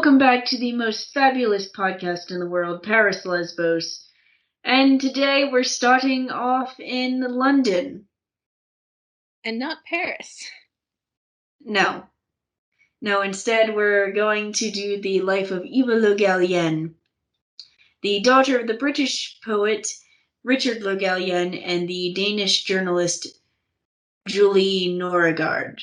Welcome back to the most fabulous podcast in the world, Paris, Lesbos. And today we're starting off in London. And not Paris. No, instead we're going to do the life of Eva Le Gallienne, the daughter of the British poet Richard Le Gallienne and the Danish journalist Julie Norregard.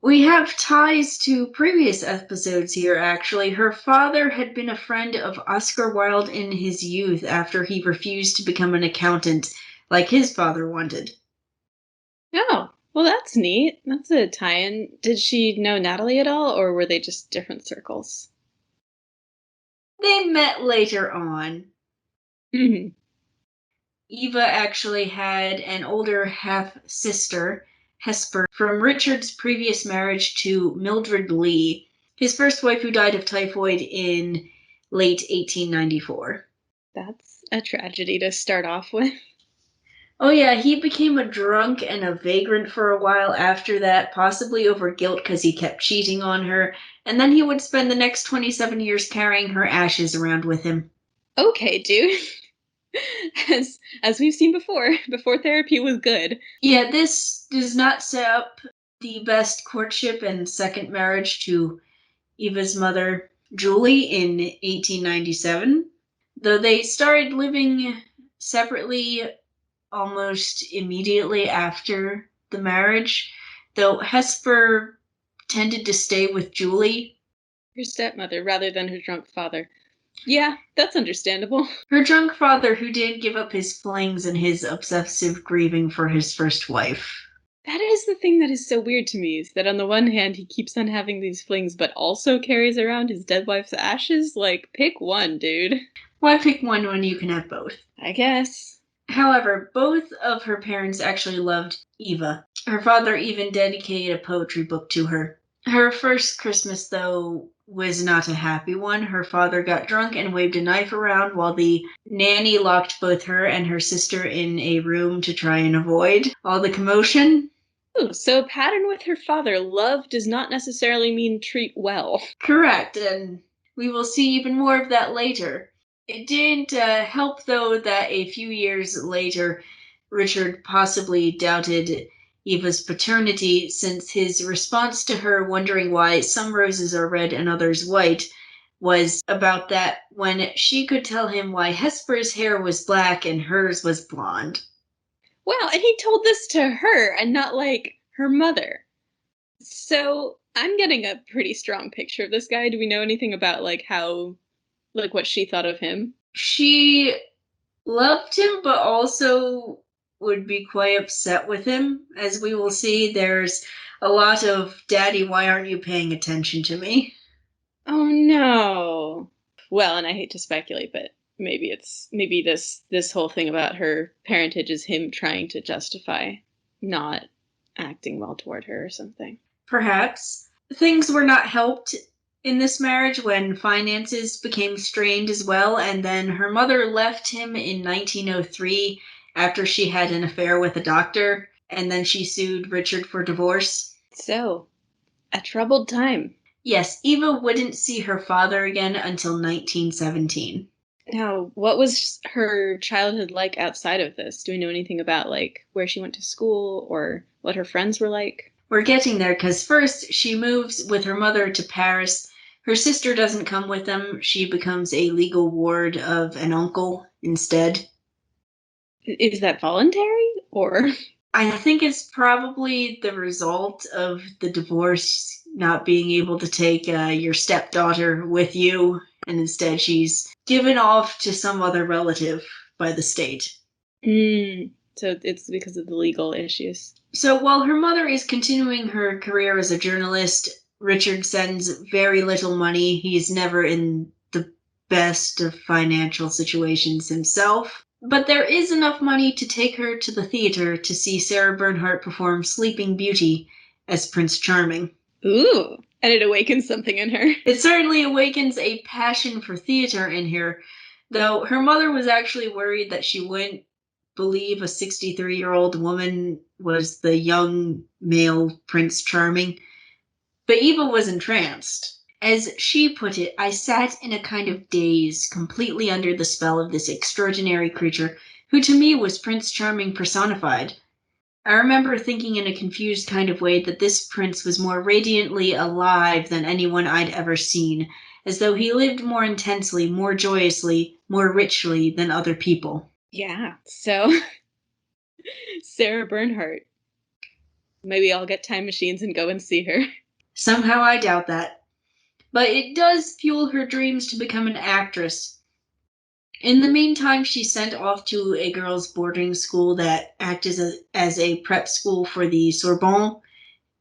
We have ties to previous episodes here, actually. Her father had been a friend of Oscar Wilde in his youth after he refused to become an accountant like his father wanted. Oh, well, that's neat. That's a tie-in. Did she know Natalie at all, or were they just different circles? They met later on. Mm-hmm. Eva actually had an older half-sister, Hesper, from Richard's previous marriage to Mildred Lee, his first wife who died of typhoid in late 1894. That's a tragedy to start off with. Oh yeah, he became a drunk and a vagrant for a while after that, possibly over guilt because he kept cheating on her, and then he would spend the next 27 years carrying her ashes around with him. Okay, dude. As we've seen before therapy was good. Yeah, this does not set up the best courtship and second marriage to Eva's mother, Julie, in 1897, though they started living separately almost immediately after the marriage, though Hesper tended to stay with Julie. Her stepmother rather than her drunk father. Yeah, that's understandable. Her drunk father, who did give up his flings and his obsessive grieving for his first wife. That is the thing that is so weird to me, is that on the one hand he keeps on having these flings but also carries around his dead wife's ashes? Like, pick one, dude. Why pick one when you can have both? I guess. However, both of her parents actually loved Eva. Her father even dedicated a poetry book to her. Her first Christmas, though, was not a happy one. Her father got drunk and waved a knife around while the nanny locked both her and her sister in a room to try and avoid all the commotion. Ooh, so a pattern with her father. Love does not necessarily mean treat well. Correct, and we will see even more of that later. It didn't help, though, that a few years later, Richard possibly doubted Eva's paternity, since his response to her wondering why some roses are red and others white was about that when she could tell him why Hesper's hair was black and hers was blonde. Wow, and he told this to her and not, like, her mother. So I'm getting a pretty strong picture of this guy. Do we know anything about, like, how, like, what she thought of him? She loved him, but also would be quite upset with him. As we will see, there's a lot of, "Daddy, why aren't you paying attention to me?" Oh no. Well, and I hate to speculate, but maybe this whole thing about her parentage is him trying to justify not acting well toward her or something. Perhaps. Things were not helped in this marriage when finances became strained as well, and then her mother left him in 1903 after she had an affair with a doctor, and then she sued Richard for divorce. So, a troubled time. Yes, Eva wouldn't see her father again until 1917. Now, what was her childhood like outside of this? Do we know anything about, like, where she went to school or what her friends were like? We're getting there, because first she moves with her mother to Paris. Her sister doesn't come with them. She becomes a legal ward of an uncle instead. Is that voluntary, or? I think it's probably the result of the divorce, not being able to take your stepdaughter with you, and instead she's given off to some other relative by the state. So it's because of the legal issues. So while her mother is continuing her career as a journalist, Richard sends very little money. He's never in the best of financial situations himself. But there is enough money to take her to the theater to see Sarah Bernhardt perform Sleeping Beauty as Prince Charming. Ooh, and it awakens something in her. It certainly awakens a passion for theater in her, though her mother was actually worried that she wouldn't believe a 63-year-old woman was the young male Prince Charming. But Eva was entranced. As she put it, I sat in a kind of daze, completely under the spell of this extraordinary creature, who to me was Prince Charming personified. I remember thinking in a confused kind of way that this prince was more radiantly alive than anyone I'd ever seen, as though he lived more intensely, more joyously, more richly than other people. Yeah. So, Sarah Bernhardt. Maybe I'll get time machines and go and see her. Somehow I doubt that. But it does fuel her dreams to become an actress. In the meantime, she's sent off to a girls' boarding school that acted as a prep school for the Sorbonne.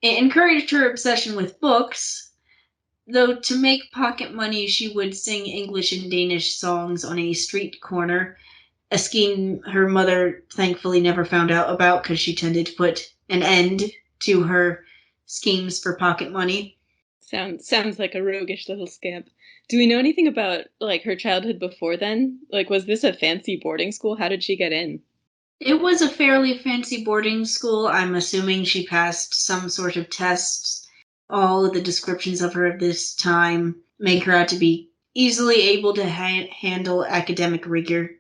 It encouraged her obsession with books, though to make pocket money she would sing English and Danish songs on a street corner, a scheme her mother thankfully never found out about because she tended to put an end to her schemes for pocket money. Sounds like a roguish little scamp. Do we know anything about like her childhood before then? Like, was this a fancy boarding school? How did she get in? It was a fairly fancy boarding school. I'm assuming she passed some sort of tests. All of the descriptions of her at this time make her out to be easily able to handle academic rigor.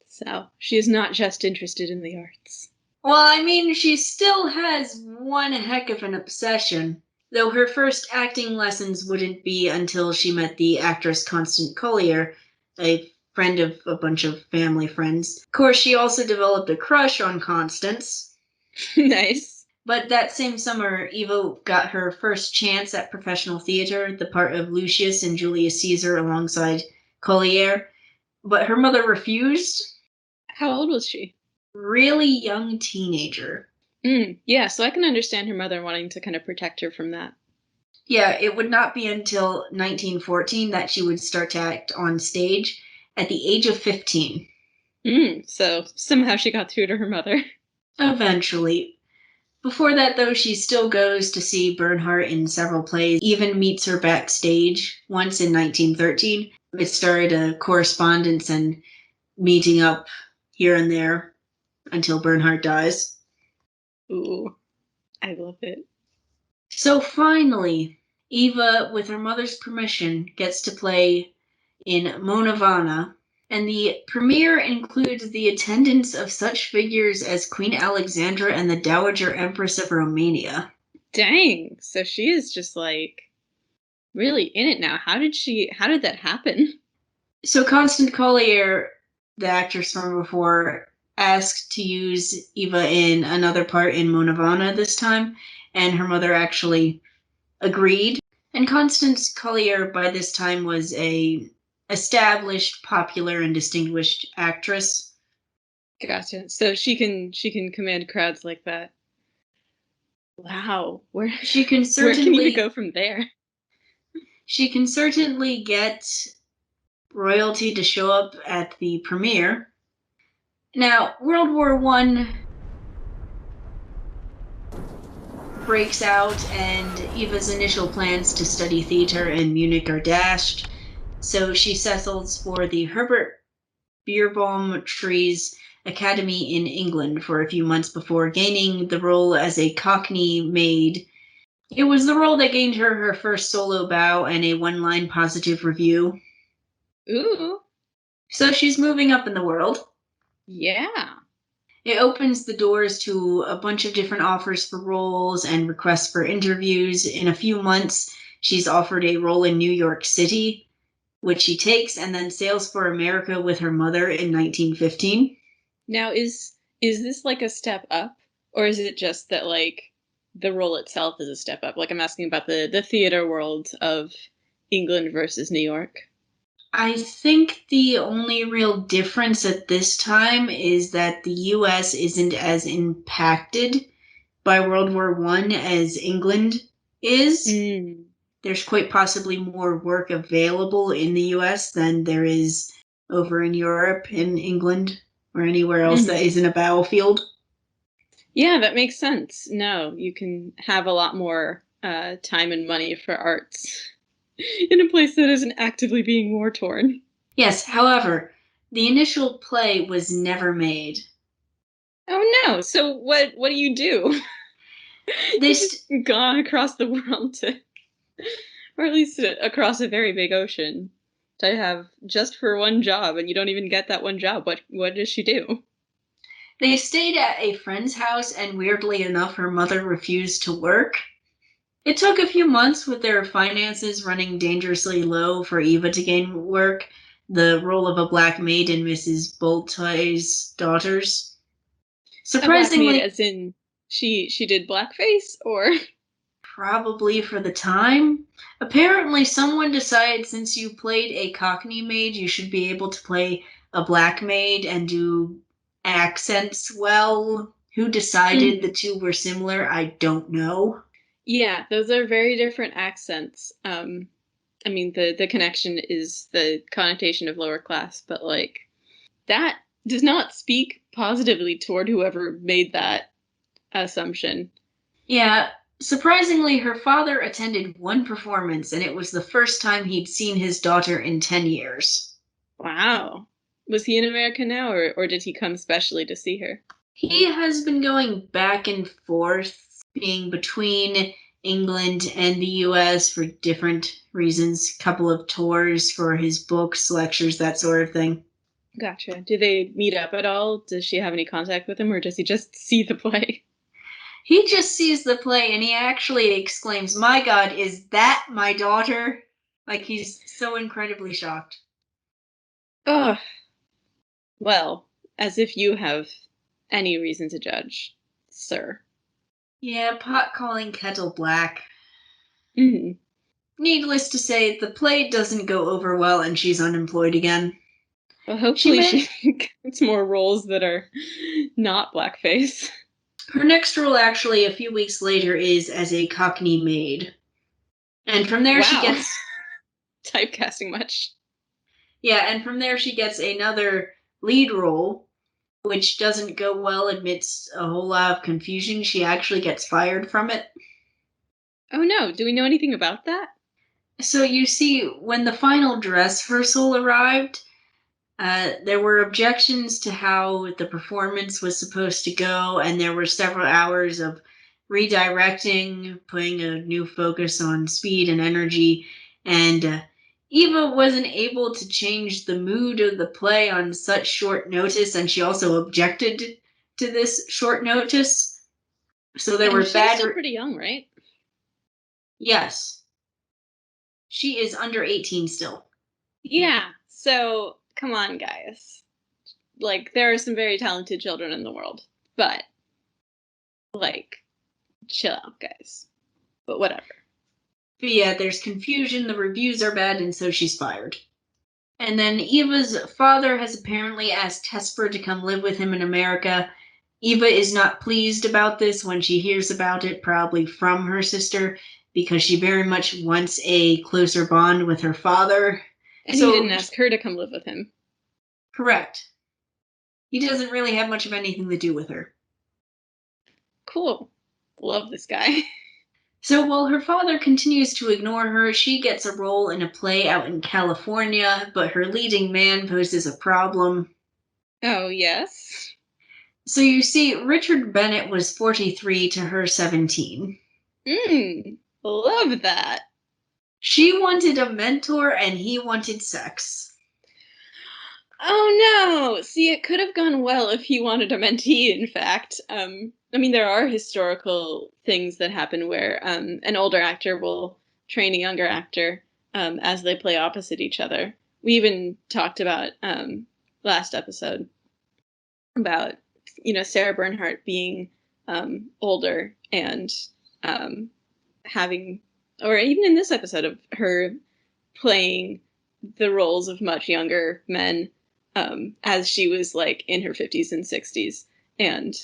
So she is not just interested in the arts. Well, I mean, she still has one heck of an obsession. Though her first acting lessons wouldn't be until she met the actress Constance Collier, a friend of a bunch of family friends. Of course, she also developed a crush on Constance. Nice. But that same summer, Eva got her first chance at professional theater, the part of Lucius in Julius Caesar alongside Collier. But her mother refused. How old was she? Really young teenager. Yeah, so I can understand her mother wanting to kind of protect her from that. Yeah, it would not be until 1914 that she would start to act on stage at the age of 15. So somehow she got through to her mother. Eventually. Before that, though, she still goes to see Bernhardt in several plays, even meets her backstage once in 1913. It started a correspondence and meeting up here and there until Bernhardt dies. Ooh, I love it. So finally, Eva, with her mother's permission, gets to play in Monavana, and the premiere includes the attendance of such figures as Queen Alexandra and the Dowager Empress of Romania. Dang, so she is just like really in it now. How did that happen? So Constance Collier, the actress from before, asked to use Eva in another part in Monavana this time, and her mother actually agreed. And Constance Collier by this time was a established, popular, and distinguished actress. Gotcha. So she can command crowds like that. Wow. Where She can where can you certainly go from there? she can certainly get royalty to show up at the premiere. Now, World War I breaks out, and Eva's initial plans to study theater in Munich are dashed, so she settles for the Herbert Beerbohm Trees Academy in England for a few months before gaining the role as a Cockney maid. It was the role that gained her her first solo bow and a one-line positive review. Ooh. So she's moving up in the world. Yeah. It opens the doors to a bunch of different offers for roles and requests for interviews. In a few months, she's offered a role in New York City, which she takes and then sails for America with her mother in 1915. Now is this like a step up, or is it just that like the role itself is a step up? Like I'm asking about the theater world of England versus New York. I think the only real difference at this time is that the US isn't as impacted by World War I as England is. There's quite possibly more work available in the US than there is over in Europe, in England, or anywhere else that isn't a battlefield. Yeah, that makes sense. No, you can have a lot more time and money for arts in a place that isn't actively being war torn. Yes, however, the initial play was never made. Oh no! So what do you do? They You've just gone across the world to Or at least across a very big ocean. To have just for one job, and you don't even get that one job. What does she do? They stayed at a friend's house, and weirdly enough, her mother refused to work. It took a few months with their finances running dangerously low for Eva to gain work, the role of a black maid in Mrs. Boltey's Daughters. A black maid, Surprisingly, as in she did blackface, or probably for the time. Apparently, someone decided since you played a Cockney maid, you should be able to play a black maid and do accents well. Who decided the two were similar? I don't know. yeah, those are very different accents. I mean, the connection is the connotation of lower class, but like that does not speak positively toward whoever made that assumption. Yeah, surprisingly, her father attended one performance, and it was the first time he'd seen his daughter in 10 years. Wow. Was he in America now, or did he come specially to see her? He has been going back and forth, being between England and the US for different reasons. Couple of tours for his books, lectures, that sort of thing. Gotcha. Do they meet up at all? Does she have any contact with him, or does he just see the play? He just sees the play and he actually exclaims, "My God, is that my daughter?" Like he's so incredibly shocked. Oh, well, as if you have any reason to judge, sir. Yeah, pot calling kettle black. Hmm. Needless to say, the play doesn't go over well and she's unemployed again. Well, She hopefully may she gets more roles that are not blackface. Her next role, actually, a few weeks later, is as a Cockney maid. And from there she Wow. gets Typecasting much. she gets another lead role, which doesn't go well amidst a whole lot of confusion. She actually gets fired from it. Oh no, do we know anything about that? So you see, when the final dress rehearsal arrived, there were objections to how the performance was supposed to go, and there were several hours of redirecting, putting a new focus on speed and energy, and Eva wasn't able to change the mood of the play on such short notice, and she also objected to this short notice. So there And were she's bad. still pretty young, right? Yes, she is under 18 still. Yeah. So, come on, guys. Like, there are some very talented children in the world, but, like, chill out, guys. But whatever. But yeah, there's confusion, the reviews are bad, and so she's fired. And then Eva's father has apparently asked Hesper to come live with him in America. Eva is not pleased about this when she hears about it, probably from her sister, because she very much wants a closer bond with her father. And he So, didn't ask her to come live with him. correct. He doesn't really have much of anything to do with her. Cool. Love this guy. So while her father continues to ignore her, she gets a role in a play out in California, but her leading man poses a problem. Oh, yes? So you see, Richard Bennett was 43 to her 17. Love that. She wanted a mentor and he wanted sex. Oh no! See, it could have gone well if he wanted a mentee, in fact. I mean, there are historical things that happen where an older actor will train a younger actor as they play opposite each other. We even talked about last episode about, Sarah Bernhardt being older and um, having, or even in this episode of her playing the roles of much younger men as she was like in her 50s and 60s and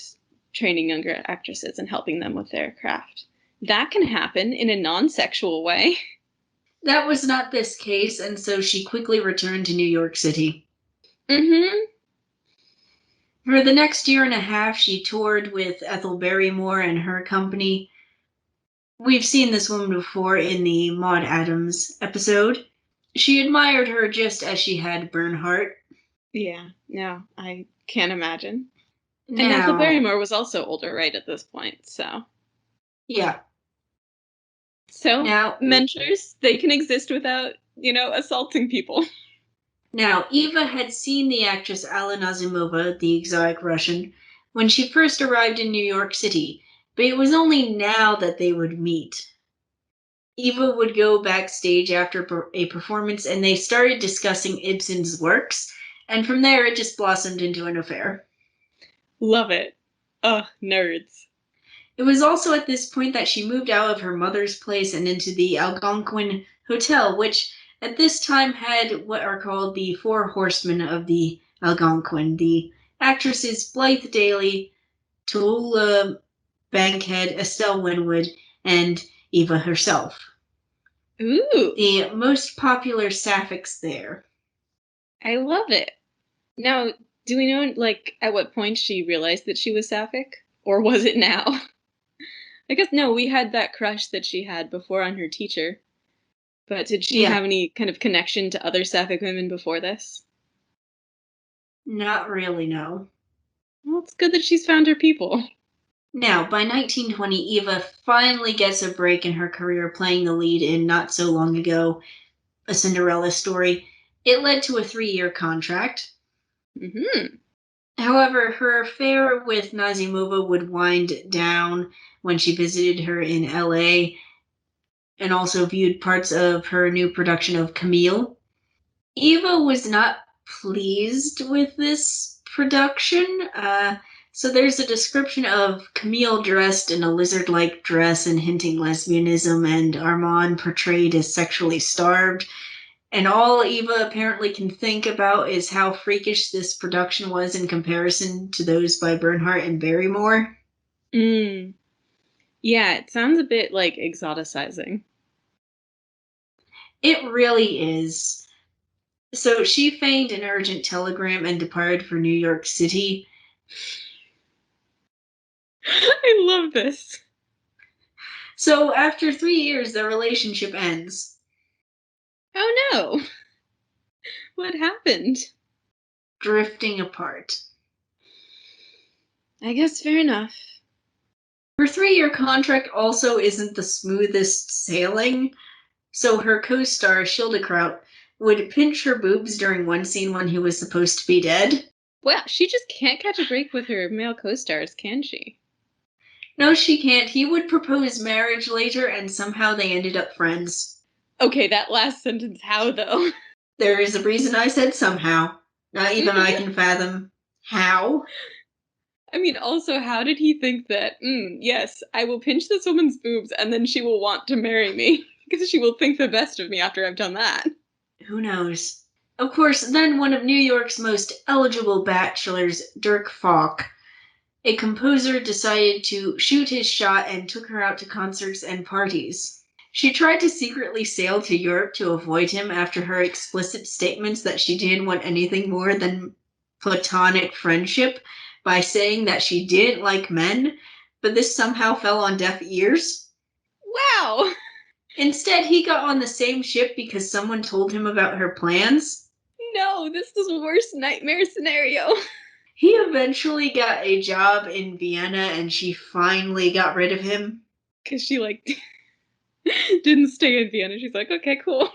training younger actresses and helping them with their craft. That can happen in a non-sexual way. That was not this case, and so she quickly returned to New York City. Mm-hmm. For the next year and a half, she toured with Ethel Barrymore and her company. We've seen this woman before in the Maude Adams episode. She admired her just as she had Bernhardt. Yeah, no, I can't imagine. And Ethel Now, Barrymore was also older right at this point, so. yeah. So, Now, mentors, they can exist without, assaulting people. Now, Eva had seen the actress Alla Nazimova, the exotic Russian, when she first arrived in New York City, but it was only now that they would meet. Eva would go backstage after a performance and they started discussing Ibsen's works, and from there it just blossomed into an affair. Love it. Ugh, nerds. It was also at this point that she moved out of her mother's place and into the Algonquin Hotel, which at this time had what are called the Four Horsemen of the Algonquin, the actresses Blythe Daly, Tallulah Bankhead, Estelle Winwood, and Eva herself. Ooh. The most popular sapphics there. I love it. Now, do we know, at what point she realized that she was sapphic? Or was it now? I guess no, we had that crush that she had before on her teacher. But did she have any kind of connection to other sapphic women before this? Not really, no. Well, it's good that she's found her people. Now, by 1920, Eva finally gets a break in her career playing the lead in Not So Long Ago, A Cinderella Story. It led to a 3-year contract. Mm-hmm. However, her affair with Nazimova would wind down when she visited her in LA and also viewed parts of her new production of Camille. Eva was not pleased with this production. So there's a description of Camille dressed in a lizard-like dress and hinting lesbianism, and Armand portrayed as sexually starved. And all Eva apparently can think about is how freakish this production was in comparison to those by Bernhardt and Barrymore. Yeah, it sounds a bit like exoticizing. It really is. So she feigned an urgent telegram and departed for New York City. I love this. So after 3 years, their relationship ends. Oh no. What happened? Drifting apart. I guess fair enough. Her 3-year contract also isn't the smoothest sailing. So her co-star, Schildekraut, would pinch her boobs during one scene when he was supposed to be dead. Well, she just can't catch a break with her male co-stars, can she? No, she can't. He would propose marriage later, and somehow they ended up friends. Okay, that last sentence, how though? There is a reason I said somehow. Not even I can fathom how. I mean, also, how did he think that, yes, I will pinch this woman's boobs and then she will want to marry me? Because she will think the best of me after I've done that. Who knows? Of course, then one of New York's most eligible bachelors, Dirk Falk, a composer, decided to shoot his shot and took her out to concerts and parties. She tried to secretly sail to Europe to avoid him after her explicit statements that she didn't want anything more than platonic friendship by saying that she didn't like men, but this somehow fell on deaf ears. Wow! Instead, he got on the same ship because someone told him about her plans. No, this is the worst nightmare scenario. He eventually got a job in Vienna and she finally got rid of him. Because she, didn't stay in Vienna. She's like, okay, cool.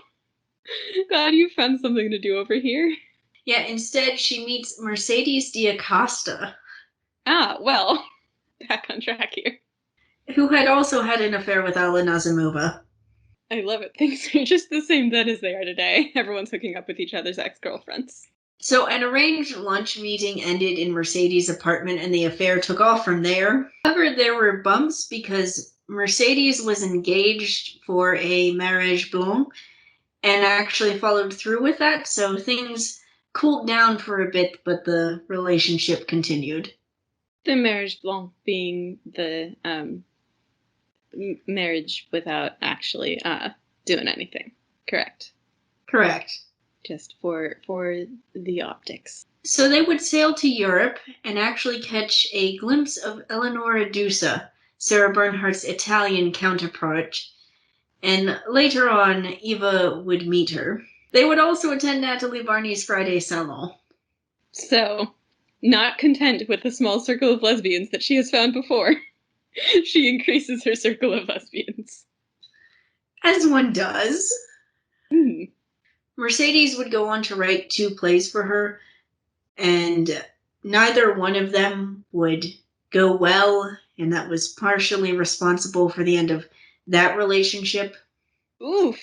Glad you found something to do over here. Yeah, instead she meets Mercedes D'Acosta. Ah, well, back on track here. Who had also had an affair with Alla Nazimova. I love it. Things are just the same then as they are today. Everyone's hooking up with each other's ex-girlfriends. So an arranged lunch meeting ended in Mercedes' apartment and the affair took off from there. However, there were bumps because Mercedes was engaged for a mariage blanc and actually followed through with that, so things cooled down for a bit, but the relationship continued. The marriage blanc being the marriage without actually doing anything. Correct. Correct. Just for the optics. So they would sail to Europe and actually catch a glimpse of Eleonora Duse, Sarah Bernhardt's Italian counterpart, and later on, Eva would meet her. They would also attend Natalie Barney's Friday Salon. So, not content with the small circle of lesbians that she has found before, she increases her circle of lesbians. As one does. Mm. Mercedes would go on to write 2 plays for her, and neither one of them would go well, and that was partially responsible for the end of that relationship. Oof.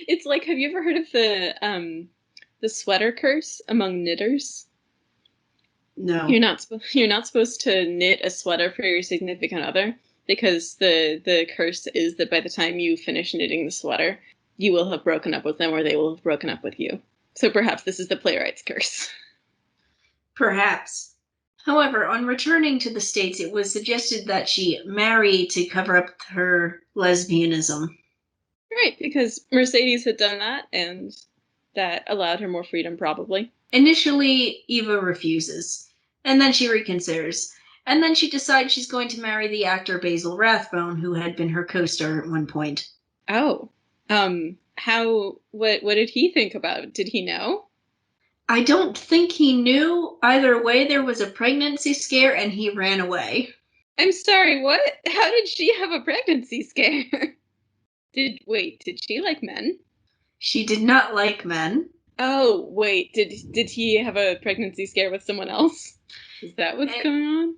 It's like, have you ever heard of the sweater curse among knitters? No. You're not supposed to knit a sweater for your significant other because the curse is that by the time you finish knitting the sweater, you will have broken up with them or they will have broken up with you. So perhaps this is the playwright's curse. Perhaps. However, on returning to the States, it was suggested that she marry to cover up her lesbianism. Right, because Mercedes had done that and that allowed her more freedom probably. Initially, Eva refuses, and then she reconsiders, and then she decides she's going to marry the actor Basil Rathbone, who had been her co-star at one point. Oh. What did he think about it? Did he know? I don't think he knew. Either way, there was a pregnancy scare and he ran away. I'm sorry, what? How did she have a pregnancy scare? Did she like men? She did not like men. Oh, wait, did he have a pregnancy scare with someone else? Is that what's And going on?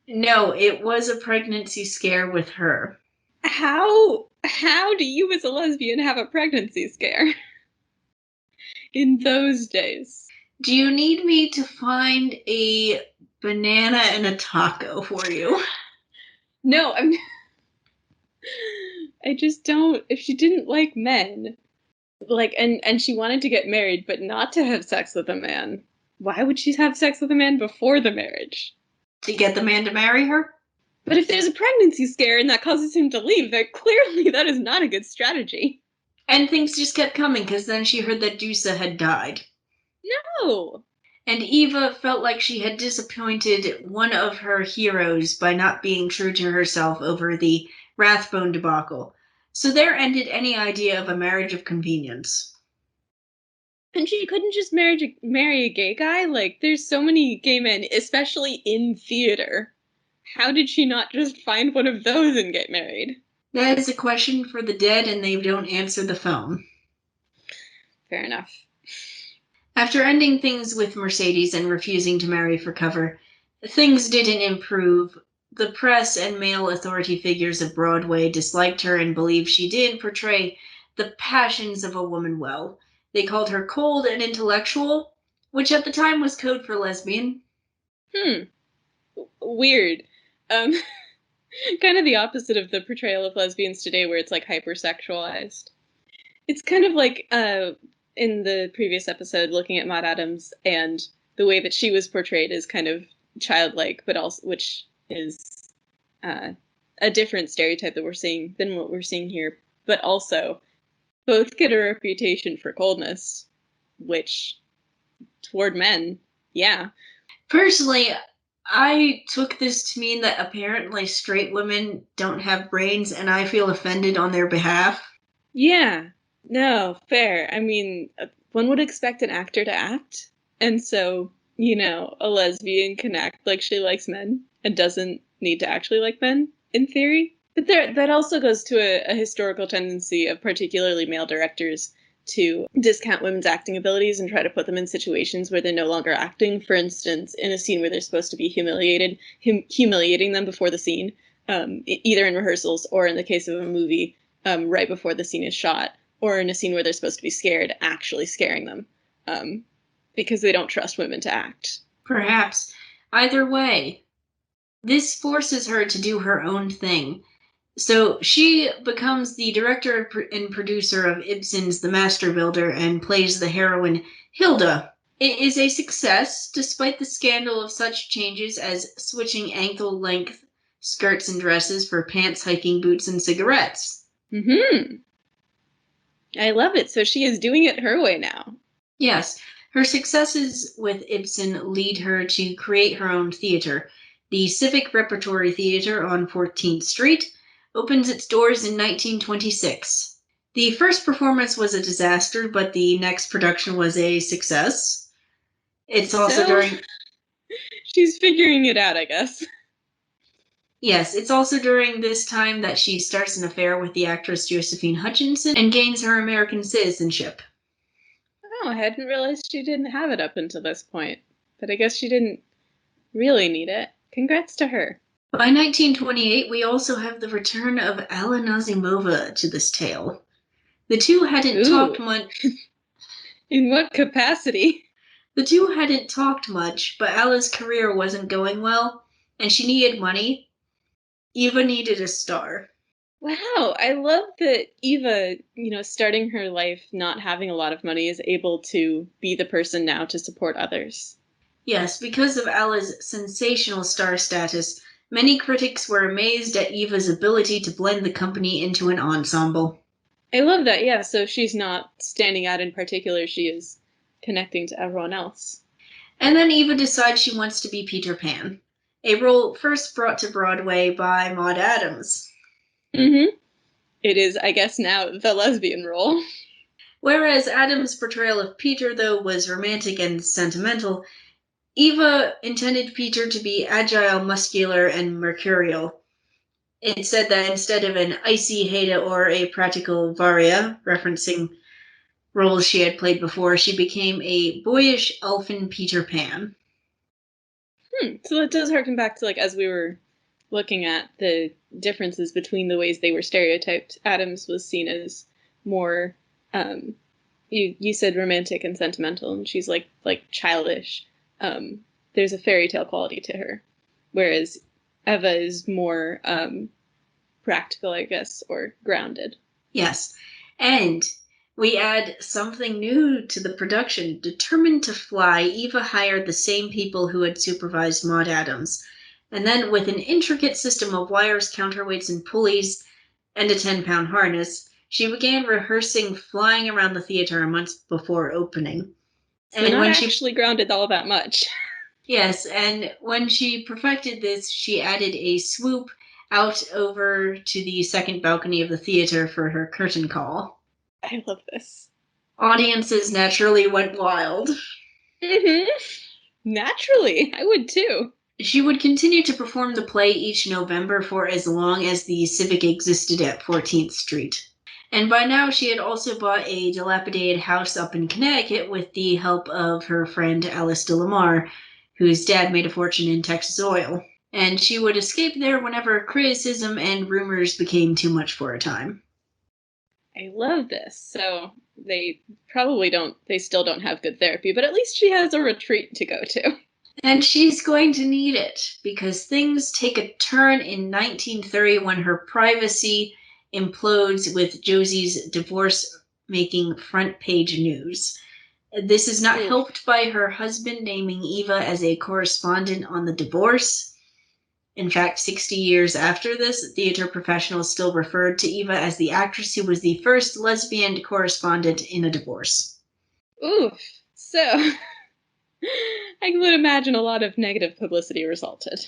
no, it was a pregnancy scare with her. How do you as a lesbian have a pregnancy scare in those days? Do you need me to find a banana and a taco for you? No, I just don't. If she didn't like men, like and she wanted to get married but not to have sex with a man, why would she have sex with a man before the marriage? To get the man to marry her? But if there's a pregnancy scare and that causes him to leave, then clearly that is not a good strategy. And things just kept coming because then she heard that Dusa had died. No. And Eva felt like she had disappointed one of her heroes by not being true to herself over the Rathbone debacle. So there ended any idea of a marriage of convenience. And she couldn't just marry a gay guy? Like, there's so many gay men, especially in theater. How did she not just find one of those and get married? That is a question for the dead, and they don't answer the phone. Fair enough. After ending things with Mercedes and refusing to marry for cover, things didn't improve. The press and male authority figures of Broadway disliked her and believed she didn't portray the passions of a woman well. They called her cold and intellectual, which at the time was code for lesbian. Hmm. Weird. Um, kind of the opposite of the portrayal of lesbians today, where it's like hypersexualized. It's kind of like in the previous episode, looking at Maude Adams and the way that she was portrayed as kind of childlike, but also which is uh, a different stereotype that we're seeing than what we're seeing here. But also, both get a reputation for coldness, which toward men, yeah, Personally, I took this to mean that apparently straight women don't have brains, and I feel offended on their behalf. yeah, no, fair. I mean, one would expect an actor to act, and so a lesbian can act like she likes men and doesn't need to actually like men in theory. But that also goes to a historical tendency of particularly male directors to discount women's acting abilities and try to put them in situations where they're no longer acting. For instance, in a scene where they're supposed to be humiliating them before the scene, either in rehearsals or in the case of a movie, right before the scene is shot, or in a scene where they're supposed to be scared, actually scaring them, because they don't trust women to act. Perhaps. Either way, this forces her to do her own thing. So she becomes the director and producer of Ibsen's The Master Builder and plays the heroine Hilda. It is a success, despite the scandal of such changes as switching ankle length skirts and dresses for pants, hiking boots, and cigarettes. Mm-hmm. I love it. So she is doing it her way now. Yes, her successes with Ibsen lead her to create her own theater. The Civic Repertory Theater on 14th Street opens its doors in 1926. The first performance was a disaster, but the next production was a success. It's also So during she's figuring it out, I guess. Yes, it's also during this time that she starts an affair with the actress Josephine Hutchinson and gains her American citizenship. Oh, I hadn't realized she didn't have it up until this point. But I guess she didn't really need it. Congrats to her. By 1928, we also have the return of Alla Nazimova to this tale. The two hadn't talked Ooh. much. In what capacity? The two hadn't talked much, but Alla's career wasn't going well, and she needed money. Eva needed a star. Wow, I love that Eva, starting her life not having a lot of money, is able to be the person now to support others. Yes, because of Alla's sensational star status, many critics were amazed at Eva's ability to blend the company into an ensemble. I love that, yeah, so she's not standing out in particular, she is connecting to everyone else. And then Eva decides she wants to be Peter Pan, a role first brought to Broadway by Maude Adams. Mm-hmm. It is, I guess, now the lesbian role. Whereas Adams' portrayal of Peter, though, was romantic and sentimental, Eva intended Peter to be agile, muscular, and mercurial. It said that instead of an icy Haida or a practical Varia, referencing roles she had played before, she became a boyish elfin Peter Pan. So that does harken back to, as we were looking at the differences between the ways they were stereotyped. Adams was seen as more, you said romantic and sentimental, and she's like childish. There's a fairy tale quality to her, whereas Eva is more practical, I guess, or grounded. Yes. And we add something new to the production. Determined to fly, Eva hired the same people who had supervised Maude Adams. And then, with an intricate system of wires, counterweights, and pulleys, and a 10-pound harness, she began rehearsing flying around the theater a month before opening. So And not when actually grounded all that much. Yes, and when she perfected this, she added a swoop out over to the second balcony of the theater for her curtain call. I love this. Audiences naturally went wild. Mm-hmm. Naturally, I would too. She would continue to perform the play each November for as long as the Civic existed at 14th Street. And by now, she had also bought a dilapidated house up in Connecticut with the help of her friend Alice de Lamar, whose dad made a fortune in Texas oil. And she would escape there whenever criticism and rumors became too much for a time. I love this. So they still don't have good therapy, but at least she has a retreat to go to. And she's going to need it, because things take a turn in 1930 when her privacy implodes with Josie's divorce making front page news. This is not helped by her husband naming Eva as a correspondent on the divorce. In fact, 60 years after this, theater professionals still referred to Eva as the actress who was the first lesbian correspondent in a divorce. Oof. So I would imagine a lot of negative publicity resulted.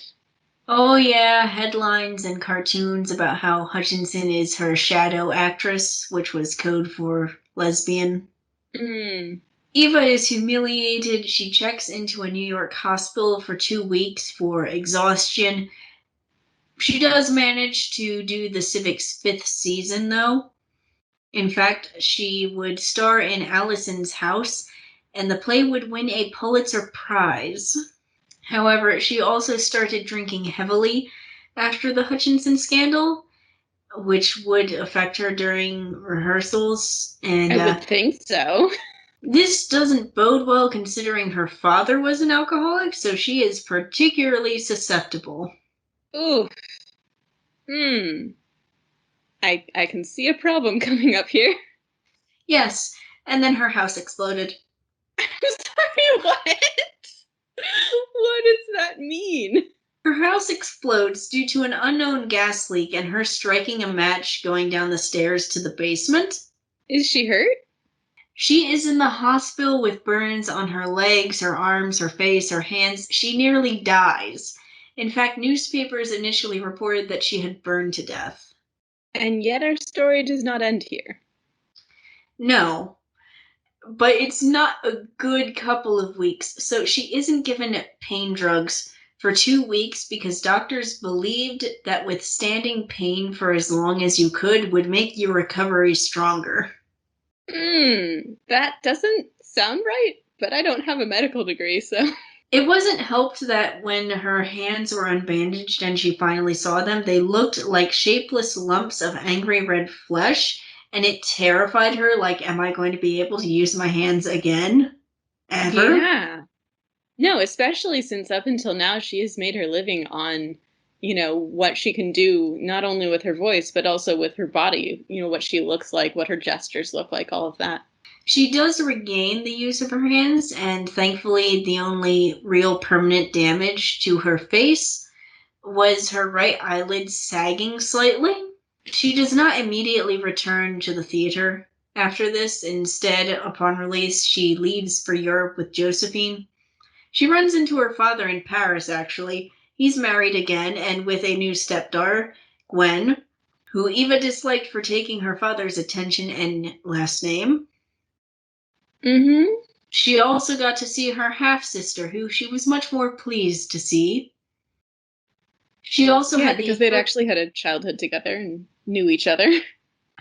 Oh, yeah, headlines and cartoons about how Hutchinson is her shadow actress, which was code for lesbian. Eva is humiliated. She checks into a New York hospital for 2 weeks for exhaustion. She does manage to do the Civic's 5th season, though. In fact, she would star in Allison's House, and the play would win a Pulitzer Prize. However, she also started drinking heavily after the Hutchinson scandal, which would affect her during rehearsals. And I would think so. This doesn't bode well considering her father was an alcoholic, so she is particularly susceptible. Ooh. I can see a problem coming up here. Yes, and then her house exploded. I'm sorry, what? What does that mean? Her house explodes due to an unknown gas leak and her striking a match going down the stairs to the basement. Is she hurt? She is in the hospital with burns on her legs, her arms, her face, her hands. She nearly dies. In fact, newspapers initially reported that she had burned to death. And yet our story does not end here. No, but it's not a good couple of weeks, so she isn't given pain drugs for 2 weeks because doctors believed that withstanding pain for as long as you could would make your recovery stronger. That doesn't sound right, but I don't have a medical degree, so. It wasn't helped that when her hands were unbandaged and she finally saw them, they looked like shapeless lumps of angry red flesh, and it terrified her, like, am I going to be able to use my hands again? Ever? Yeah. No, especially since up until now she has made her living on, what she can do, not only with her voice, but also with her body, what she looks like, what her gestures look like, all of that. She does regain the use of her hands, and thankfully, the only real permanent damage to her face was her right eyelid sagging slightly. She does not immediately return to the theater after this. Instead, upon release, she leaves for Europe with Josephine. She runs into her father in Paris, actually. He's married again and with a new stepdaughter, Gwen, who Eva disliked for taking her father's attention and last name. Mm-hmm. She also got to see her half-sister, who she was much more pleased to see. She also Yeah, had because they'd actually had a childhood together and knew each other.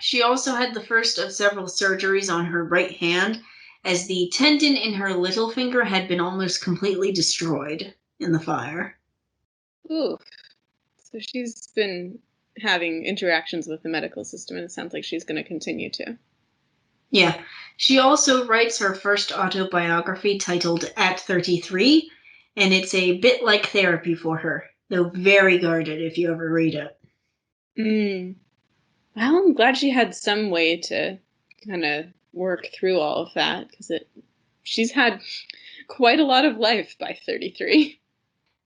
She also had the first of several surgeries on her right hand, as the tendon in her little finger had been almost completely destroyed in the fire. Ooh. So she's been having interactions with the medical system, and it sounds like she's going to continue to. Yeah. She also writes her first autobiography titled At 33, and it's a bit like therapy for her, though very guarded if you ever read it. Well, I'm glad she had some way to kind of work through all of that, because she's had quite a lot of life by 33.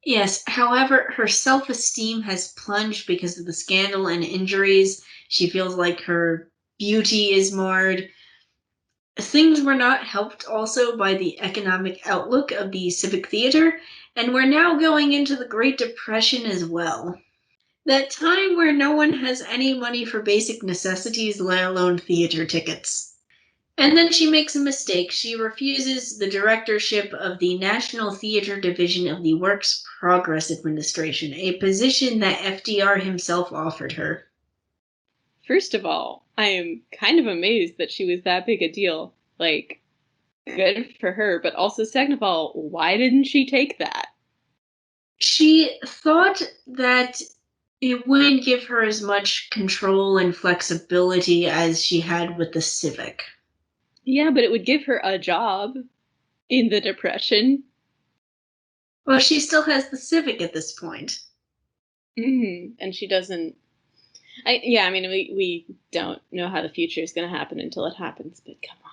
Yes, however, her self esteem has plunged because of the scandal and injuries. She feels like her beauty is marred. Things were not helped also by the economic outlook of the Civic Theater, and we're now going into the Great Depression as well. That time where no one has any money for basic necessities, let alone theater tickets. And then she makes a mistake. She refuses the directorship of the National Theater Division of the Works Progress Administration, a position that FDR himself offered her. First of all, I am kind of amazed that she was that big a deal. Like, good for her, but also, second of all, why didn't she take that? She thought that it wouldn't give her as much control and flexibility as she had with the Civic. Yeah, but it would give her a job in the Depression. Well, she still has the Civic at this point. And she doesn't. I mean, we don't know how the future is going to happen until it happens, but come on.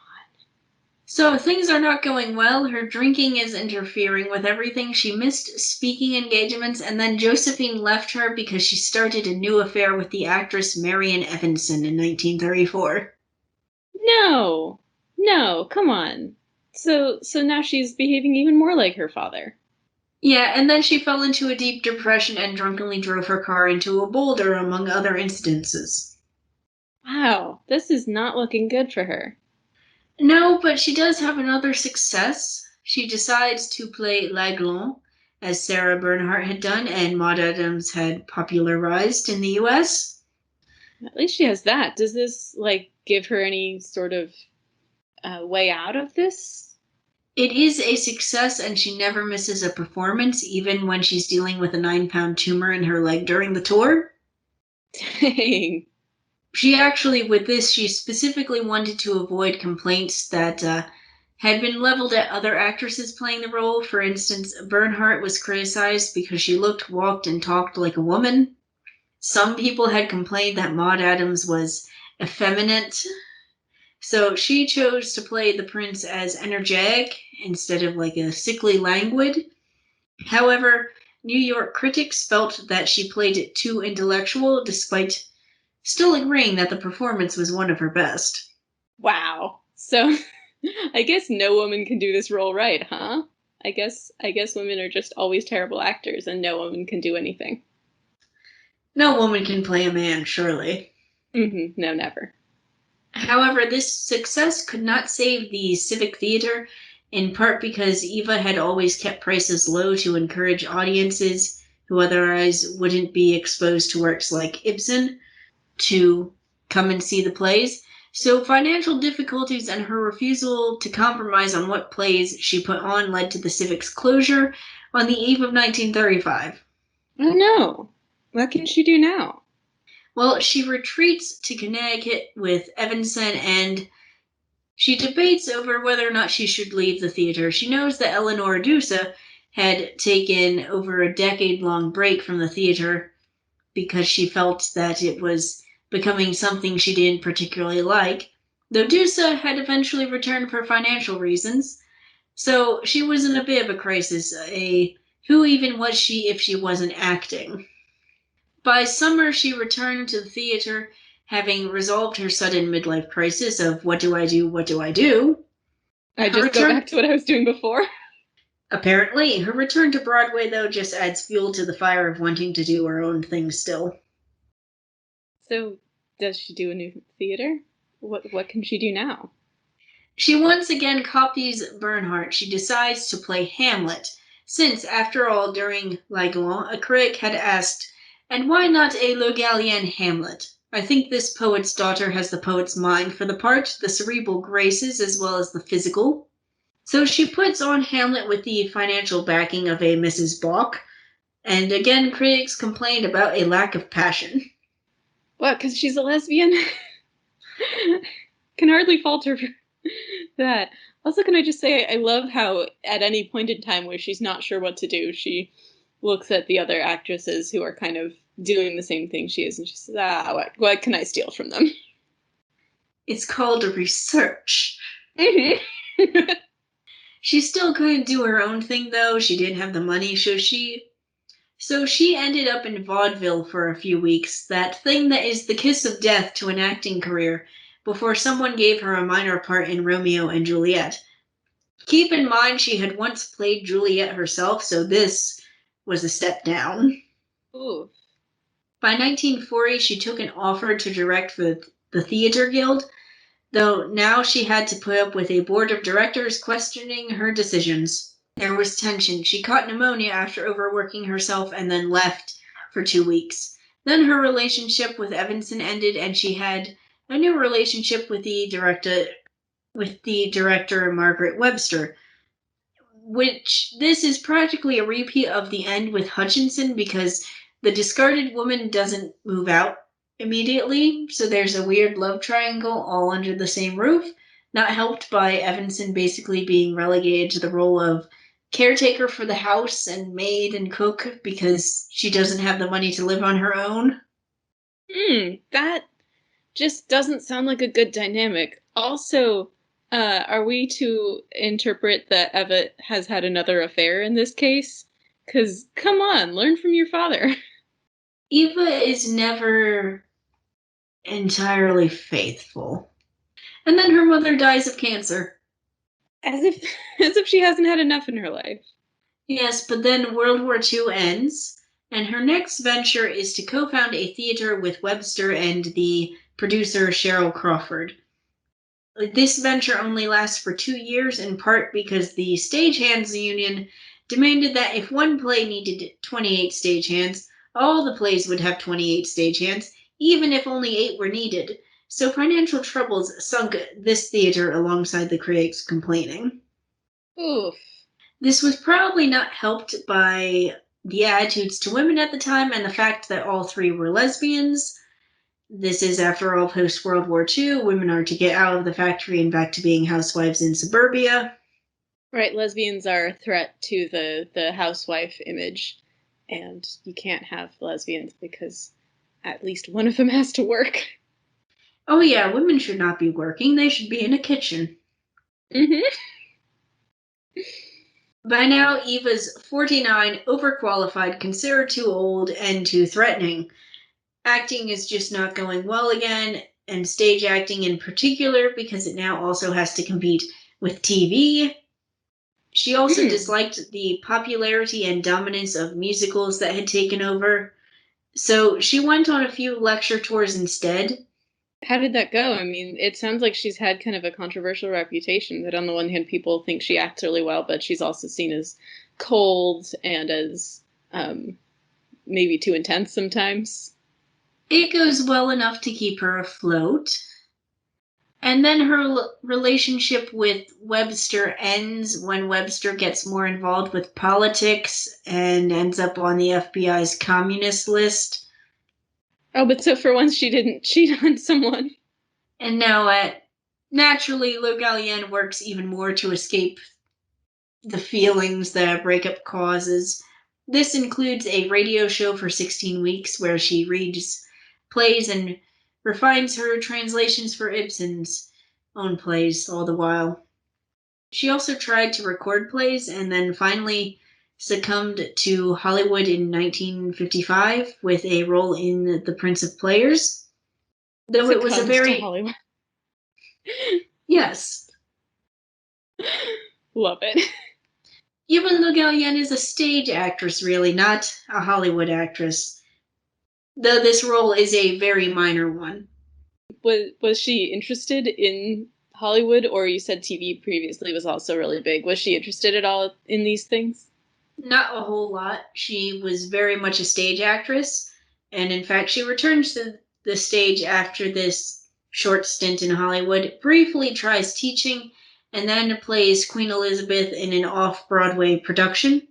So things are not going well. Her drinking is interfering with everything. She missed speaking engagements, and then Josephine left her because she started a new affair with the actress Marian Evanson in 1934. No, come on. So now she's behaving even more like her father. Yeah, and then she fell into a deep depression and drunkenly drove her car into a boulder, among other incidences. Wow, this is not looking good for her. No, but she does have another success. She decides to play L'Aiglon, as Sarah Bernhardt had done and Maude Adams had popularized in the US. At least she has that. Does this give her any sort of way out of this? It is a success, and she never misses a performance, even when she's dealing with a 9-pound tumor in her leg during the tour. Dang. She actually, with this, she specifically wanted to avoid complaints that had been leveled at other actresses playing the role. For instance, Bernhardt was criticized because she looked, walked, and talked like a woman. Some people had complained that Maude Adams was effeminate. So she chose to play the prince as energetic instead of like a sickly languid. However, New York critics felt that she played it too intellectual, despite still agreeing that the performance was one of her best. Wow. So I guess no woman can do this role right, huh? I guess women are just always terrible actors and no woman can do anything. No woman can play a man, surely. No, never. However, this success could not save the Civic Theater, in part because Eva had always kept prices low to encourage audiences who otherwise wouldn't be exposed to works like Ibsen to come and see the plays. So financial difficulties and her refusal to compromise on what plays she put on led to the Civic's closure on the eve of 1935. Oh no. What can she do now? Well, she retreats to Connecticut with Evanson, and she debates over whether or not she should leave the theater. She knows that Eleanor Dusa had taken over a decade-long break from the theater because she felt that it was becoming something she didn't particularly like, though Dusa had eventually returned for financial reasons. So she was in a bit of a crisis. Who even was she if she wasn't acting? By summer, she returned to the theater, having resolved her sudden midlife crisis of what do I do, what do I do? I just go back to what I was doing before. Apparently, her return to Broadway, though, just adds fuel to the fire of wanting to do her own thing still. So, does she do a new theater? What can she do now? She once again copies Bernhardt. She decides to play Hamlet, since, after all, during La Gallienne, a critic had asked, and why not a Le Gallienne Hamlet? I think this poet's daughter has the poet's mind for the part, the cerebral graces as well as the physical. So she puts on Hamlet with the financial backing of a Mrs. Bach, and again critics complained about a lack of passion. What, because she's a lesbian? Can hardly fault her for that. Also, can I just say, I love how at any point in time where she's not sure what to do, she looks at the other actresses who are kind of doing the same thing she is, and she says, what can I steal from them? It's called research. Mm-hmm. She still couldn't do her own thing, though. She didn't have the money, so she ended up in vaudeville for a few weeks, that thing that is the kiss of death to an acting career, before someone gave her a minor part in Romeo and Juliet. Keep in mind she had once played Juliet herself, so this was a step down. Ooh. By 1940, she took an offer to direct for the Theatre Guild, though now she had to put up with a board of directors questioning her decisions. There was tension. She caught pneumonia after overworking herself and then left for 2 weeks. Then her relationship with Evanson ended, and she had a new relationship with the director Margaret Webster, which this is practically a repeat of the end with Hutchinson because the discarded woman doesn't move out immediately, so there's a weird love triangle all under the same roof, not helped by Evanson basically being relegated to the role of caretaker for the house and maid and cook because she doesn't have the money to live on her own. That just doesn't sound like a good dynamic. Also, are we to interpret that Eva has had another affair in this case? Because, come on, learn from your father. Eva is never entirely faithful. And then her mother dies of cancer. As if she hasn't had enough in her life. Yes, but then World War II ends, and her next venture is to co-found a theater with Webster and the producer Cheryl Crawford. This venture only lasts for 2 years, in part because the stagehands union demanded that if one play needed 28 stagehands, all the plays would have 28 stagehands, even if only 8 were needed. So financial troubles sunk this theater alongside the critics complaining. Oof. This was probably not helped by the attitudes to women at the time and the fact that all three were lesbians. This is, after all, post-World War II. Women are to get out of the factory and back to being housewives in suburbia. Right, lesbians are a threat to the housewife image, and you can't have lesbians because at least one of them has to work. Oh yeah, women should not be working. They should be in a kitchen. Mm-hmm. By now, Eva's 49, overqualified, considered too old, and too threatening. Acting is just not going well again, and stage acting in particular, because it now also has to compete with TV. She also disliked the popularity and dominance of musicals that had taken over, so she went on a few lecture tours instead. How did that go? I mean, it sounds like she's had kind of a controversial reputation, that on the one hand people think she acts really well, but she's also seen as cold and as maybe too intense sometimes. It goes well enough to keep her afloat. And then her relationship with Webster ends when Webster gets more involved with politics and ends up on the FBI's communist list. Oh, but so for once she didn't cheat on someone. And now, naturally, Le Gallienne works even more to escape the feelings that a breakup causes. This includes a radio show for 16 weeks where she reads plays and refines her translations for Ibsen's own plays all the while. She also tried to record plays and then finally succumbed to Hollywood in 1955 with a role in The Prince of Players. Though it was a Succumbs to very. Hollywood. Yes. Love it. Eva Le Gallienne is a stage actress, really, not a Hollywood actress. Though this role is a very minor one. Was she interested in Hollywood, or you said TV previously was also really big? Was she interested at all in these things? Not a whole lot. She was very much a stage actress, and in fact, she returns to the stage after this short stint in Hollywood, briefly tries teaching, and then plays Queen Elizabeth in an off Broadway production.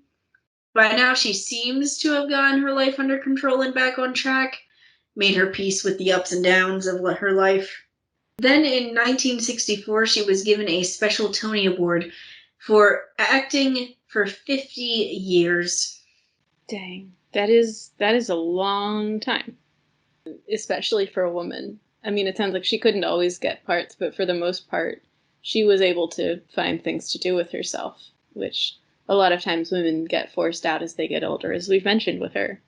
By now, she seems to have gotten her life under control and back on track, made her peace with the ups and downs of her life. Then in 1964, she was given a special Tony Award for acting for 50 years. Dang, that is a long time, especially for a woman. I mean, it sounds like she couldn't always get parts, but for the most part, she was able to find things to do with herself, which a lot of times women get forced out as they get older, as we've mentioned with her.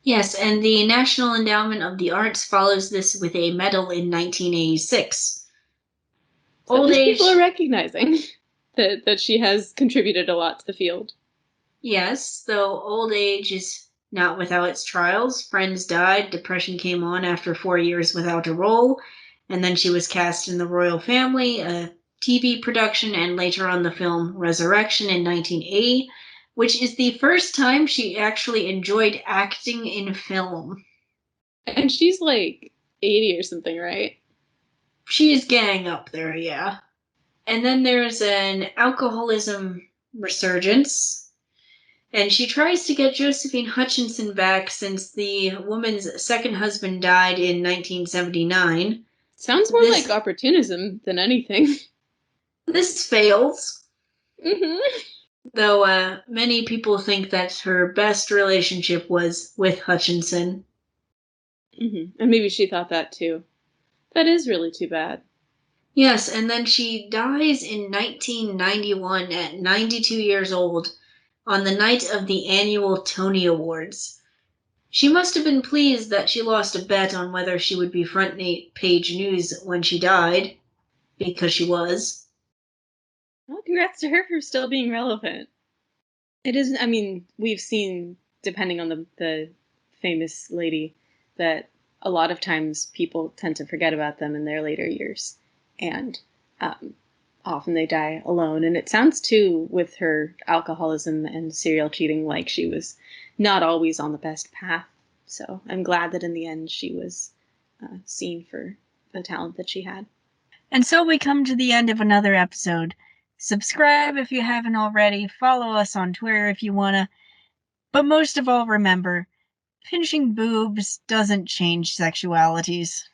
Yes, and the National Endowment of the Arts follows this with a medal in 1986. So at Old least people are age, recognizing that she has contributed a lot to the field. yes, though old age is not without its trials. Friends died, depression came on after 4 years without a role, and then she was cast in The Royal Family, a TV production, and later on the film Resurrection in 1980, which is the first time she actually enjoyed acting in film. And she's like 80 or something, right? She is getting up there, yeah. And then there's an alcoholism resurgence. And she tries to get Josephine Hutchinson back since the woman's second husband died in 1979. Sounds more like This opportunism than anything. this fails, Mm-hmm. though many people think that her best relationship was with Hutchinson. Mm-hmm. And maybe she thought that too. That is really too bad. Yes, and then she dies in 1991 at 92 years old on the night of the annual Tony Awards. She must have been pleased that she lost a bet on whether she would be front page news when she died, because she was. Well, congrats to her for still being relevant. It isn't, I mean, we've seen, depending on the famous lady, that a lot of times people tend to forget about them in their later years. And um, often they die alone. And it sounds too, with her alcoholism and serial cheating, like she was not always on the best path. So I'm glad that in the end she was seen for the talent that she had. And so we come to the end of another episode. Subscribe if you haven't already. Follow us on Twitter if you want to. But most of all, remember, pinching boobs doesn't change sexualities.